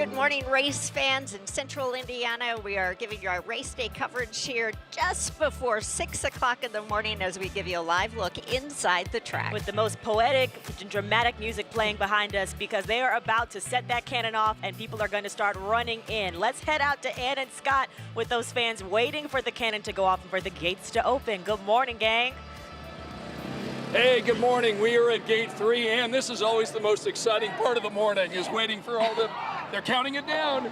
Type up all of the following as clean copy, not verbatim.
Good morning, race fans in central Indiana. We are giving you our race day coverage here just before 6 o'clock in the morning as we give you a live look inside the track. With the most poetic and dramatic music playing behind us because they are about to set that cannon off and people are going to start running in. Let's head out to Ann and Scott with those fans waiting for the cannon to go off and for the gates to open. Good morning, gang. Hey, good morning. We are at gate 3, and this is always the most exciting part of the morning, is waiting for all the, they're counting it down.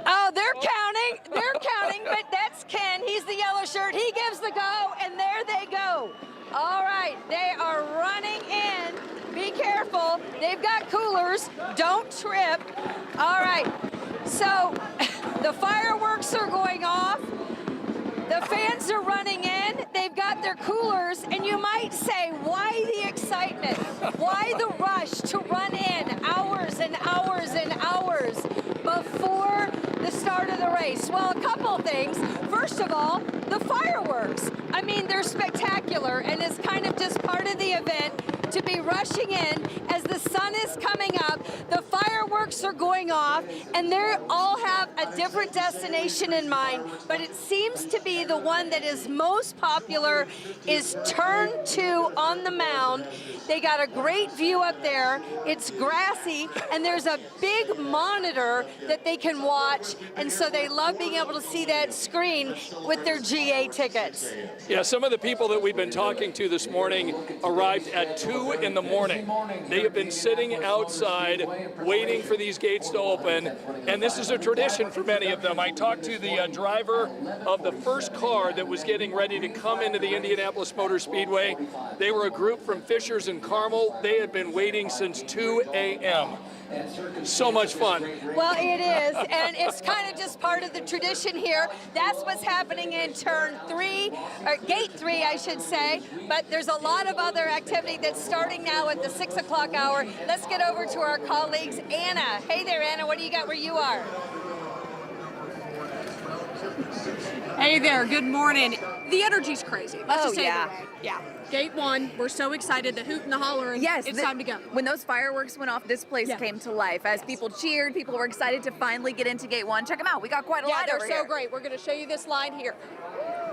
Oh, they're counting, but that's Ken. He's the yellow shirt. He gives the go, and there they go. All right, they are running in. Be careful. They've got coolers. Don't trip. All right, so the fireworks are going off. The fans are running in, they've got their coolers, and you might say, why the excitement? Why the rush to run in hours and hours and hours before the start of the race? Well, a couple of things. First of all, the fireworks. I mean, they're spectacular, and it's kind of just part of the event to be rushing in as the sun is coming up. The fireworks are going off, and they all have a different destination in mind, but it seems to be the one that is most popular is turn 2 on the mound. They got a great view up there. It's grassy, and there's a big monitor that they can watch, and so they love being able to see that screen with their GA tickets. Yeah, some of the people that we've been talking to this morning arrived at 2 in the morning. They have been sitting outside waiting for these gates to open, and this is a tradition for many of them. I talked to the driver of the first car that was getting ready to come into the Indianapolis Motor Speedway. They were a group from Fishers and Carmel. They had been waiting since 2 a.m. So much fun. Well, it is, and it's kind of just part of the tradition here. That's what's happening in turn 3, or gate 3, I should say. But there's a lot of other activity that's starting now at the 6 o'clock hour. Let's get over to our colleagues, Anna. Hey there, Anna. What do you got where you are? Hey there, good morning. The energy's crazy. Let's just say yeah. it that way. Yeah. Gate 1, we're so excited, the hoot and the holler, and Yes, it's time to go. When those fireworks went off, this place came to life. As people cheered, people were excited to finally get into gate 1. Check them out. We got quite a lot over here. Yeah, they're so great. We're going to show you this line here.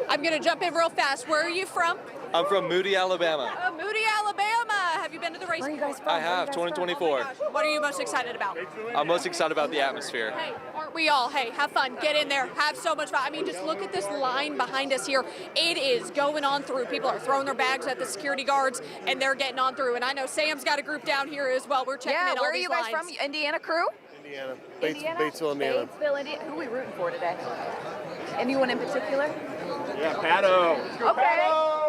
I'm going to jump in real fast. Where are you from? I'm from Moody, Alabama. Oh, Moody, Alabama. Have you been to the race? Where are you guys from? I have, 2024. What are you most excited about? I'm most excited about the atmosphere. Hey, aren't we all? Hey, have fun. Get in there. Have so much fun. I mean, just look at this line behind us here. It is going on through. People are throwing their bags at the security guards, and they're getting on through. And I know Sam's got a group down here as well. We're checking in all where are these you guys lines. from? Indiana crew? Indiana. Batesville, Indiana. Batesville, Indiana. Who are we rooting for today? Anyone in particular? Yeah, Pato. Okay,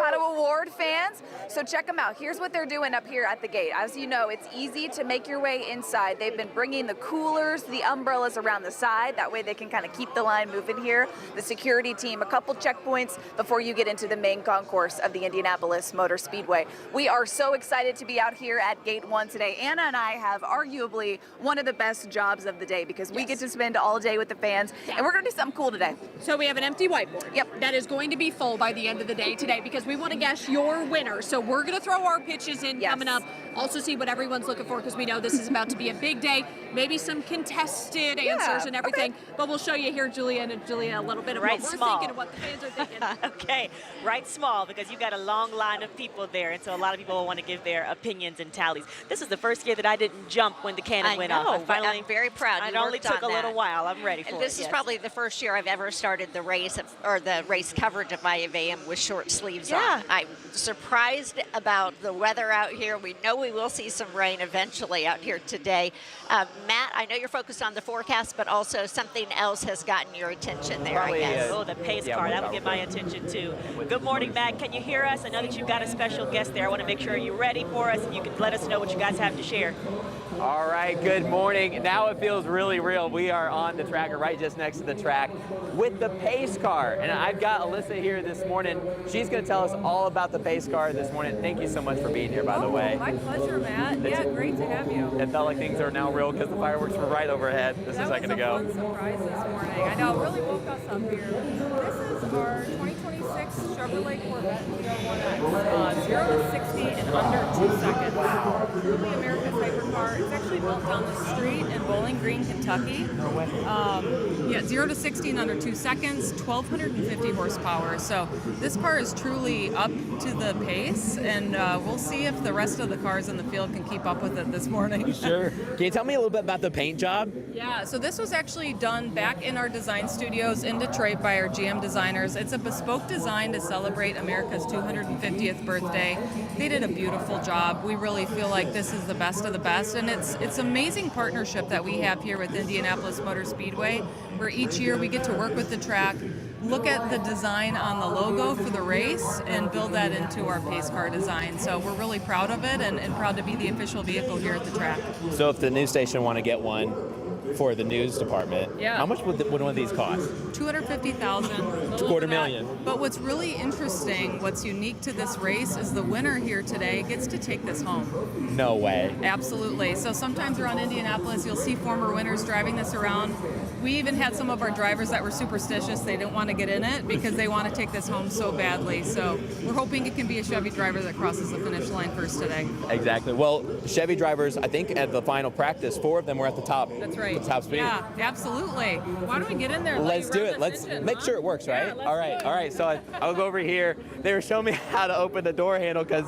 Pato Award fans. So check them out. Here's what they're doing up here at the gate. As you know, it's easy to make your way inside. They've been bringing the coolers, the umbrellas around the side. That way they can kind of keep the line moving here. The security team, a couple checkpoints before you get into the main concourse of the Indianapolis Motor Speedway. We are so excited to be out here at gate 1 today. Anna and I have arguably one of the best jobs of the day because we get to spend all day with the fans, and we're going to do something cool today. So we have an empty whiteboard. Yep. That is going to be full by the end of the day today because we want to guess your winner. So we're going to throw our pitches in coming up. Also see what everyone's looking for because we know this is about to be a big day. Maybe some contested answers and everything. Okay. But we'll show you here, Julia, a little bit of what we're thinking and what the fans are thinking. Okay, right small because you've got a long line of people there, and so a lot of people will want to give their opinions and tallies. This is the first year that I didn't jump when the cannon went off. I'm very proud. It only took a little while. I'm ready for it. This is probably the first year I've ever started the race or the race coverage of my event with short sleeves on. I'm surprised about the weather out here. We know we will see some rain eventually out here today. Matt, I know you're focused on the forecast, but also something else has gotten your attention there, I guess. Oh, the pace car. That would get my attention, too. Good morning, Matt. Can you hear us? I know that you've got a special guest there. I want to make sure you're ready for us, and you can let us know what you guys have to share. All right, good morning. Now it feels really real. We are on the track, or right just next to the track, with the pace car. And I've got Alyssa here this morning. She's going to tell us all about the pace car this morning. Thank you so much for being here, by the way. My pleasure, Matt. Yeah, great to have you. It felt like things are now real because the fireworks were right overhead just a second ago. That was a fun surprise this morning. I know, it really woke us up here. This is our 2026 Chevrolet Corvette GR1X. 0 to 60 in under 2 seconds. truly America's hypercar. It's actually built down the street in Bowling Green, Kentucky. Yeah, 0 to 60 in under 2 seconds, 1,250 horsepower. So this car is truly up to the pace, and we'll see if the rest of the cars in the field can keep up with it this morning. Sure. Can you tell me a little bit about the paint job? Yeah, so this was actually done back in our design studios in Detroit by our GM designers. It's a bespoke design to celebrate America's 250th birthday. They did a beautiful job. We really feel like this is the best of the best, and it's amazing partnership that we have here with Indianapolis Motor Speedway, where each year we get to work with the track, look at the design on the logo for the race, and build that into our pace car design. So we're really proud of it and proud to be the official vehicle here at the track. So if the news station want to get one for the news department, Yeah. how much would one of these cost? $250,000. $250,000. But what's really interesting, what's unique to this race, is the winner here today gets to take this home. No way. Absolutely. So sometimes around Indianapolis, you'll see former winners driving this around. We even had some of our drivers that were superstitious. They didn't want to get in it because they want to take this home so badly. So we're hoping it can be a Chevy driver that crosses the finish line first today. Exactly. Well, Chevy drivers, I think at the final practice, 4 of them were at the top. That's right. The top speed. Yeah, absolutely. Why don't we get in there? And Let's let you do run it. this Let's engine, make huh? sure it works, right? Yeah, let's all do right. it. All right. So I'll go over here. They were showing me how to open the door handle, because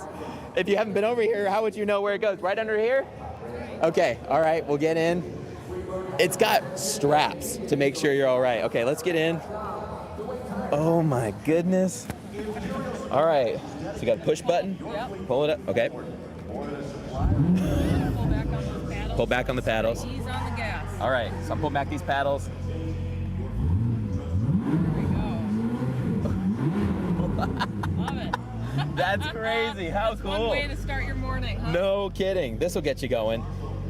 if you haven't been over here, how would you know where it goes? Right under here? Okay. All right. We'll get in. It's got straps to make sure you're all right. Okay, let's get in. Oh my goodness. All right. So you got a push button. Yep. Pull it up. Okay. Pull back on those paddles. Pull back on the paddles. Ease on the gas. All right. So I'm pulling back these paddles. Love it. That's crazy. How That's cool. one way to start your morning, huh? No kidding. This will get you going.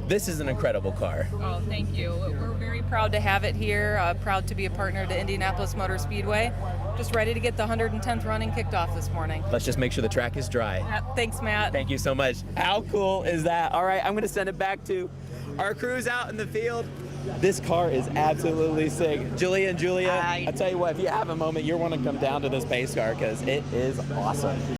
This is an incredible car. Oh, thank you. We're very proud to have it here, proud to be a partner to Indianapolis Motor Speedway. Just ready to get the 110th running kicked off this morning. Let's just make sure the track is dry. Thanks, Matt. Thank you so much. How cool is that? All right, I'm going to send it back to our crews out in the field. This car is absolutely sick. Julia and Julia, I tell you what, if you have a moment, you want to come down to this pace car because it is awesome.